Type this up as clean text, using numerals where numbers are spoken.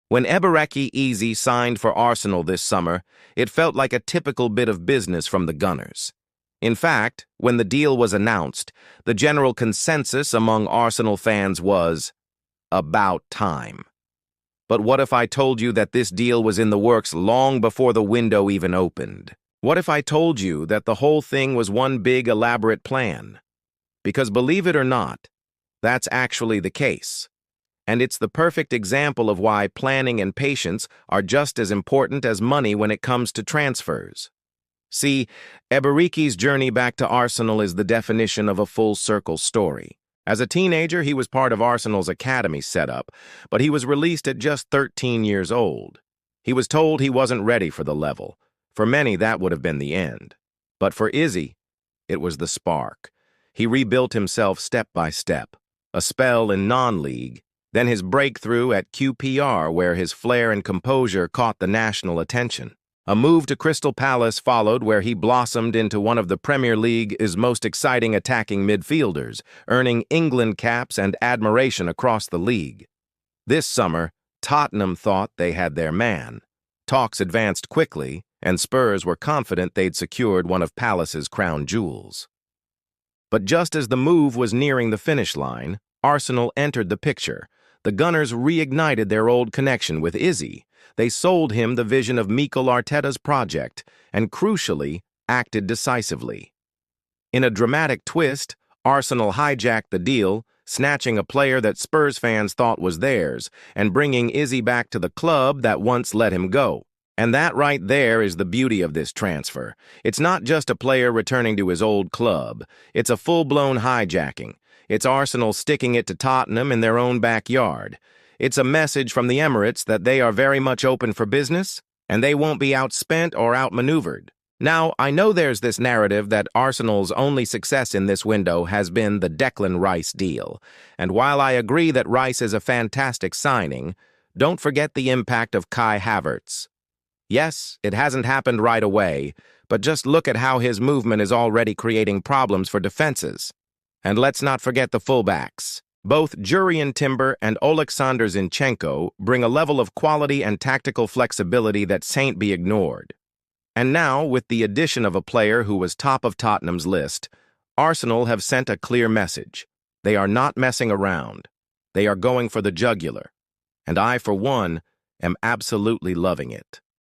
When Eberechi Easy signed for Arsenal this summer, it felt like a typical bit of business from the Gunners. In fact, when the deal was announced, the general consensus among Arsenal fans was, about time. But what if I told you that this deal was in the works long before the window even opened? What if I told you that the whole thing was one big elaborate plan? Because believe it or not, that's actually the case. And it's the perfect example of why planning and patience are just as important as money when it comes to transfers. See, Eberechi's journey back to Arsenal is the definition of a full-circle story. As a teenager, he was part of Arsenal's academy setup, but he was released at just 13 years old. He was told he wasn't ready for the level. For many, that would have been the end. But for Izzy, it was the spark. He rebuilt himself step by step, a spell in non-league, then his breakthrough at QPR where his flair and composure caught the national attention. A move to Crystal Palace followed where he blossomed into one of the Premier League's most exciting attacking midfielders, earning England caps and admiration across the league. This summer, Tottenham thought they had their man. Talks advanced quickly, and Spurs were confident they'd secured one of Palace's crown jewels. But just as the move was nearing the finish line, Arsenal entered the picture. The Gunners reignited their old connection with Izzy. They sold him the vision of Mikel Arteta's project and, crucially, acted decisively. In a dramatic twist, Arsenal hijacked the deal, snatching a player that Spurs fans thought was theirs and bringing Izzy back to the club that once let him go. And that right there is the beauty of this transfer. It's not just a player returning to his old club. It's a full-blown hijacking. It's Arsenal sticking it to Tottenham in their own backyard. It's a message from the Emirates that they are very much open for business, and they won't be outspent or outmaneuvered. Now, I know there's this narrative that Arsenal's only success in this window has been the Declan Rice deal. And while I agree that Rice is a fantastic signing, don't forget the impact of Kai Havertz. Yes, it hasn't happened right away, but just look at how his movement is already creating problems for defenses. And let's not forget the fullbacks. Both Jurrien Timber and Oleksandr Zinchenko bring a level of quality and tactical flexibility that can't be ignored. And now, with the addition of a player who was top of Tottenham's list, Arsenal have sent a clear message. They are not messing around. They are going for the jugular. And I, for one, am absolutely loving it.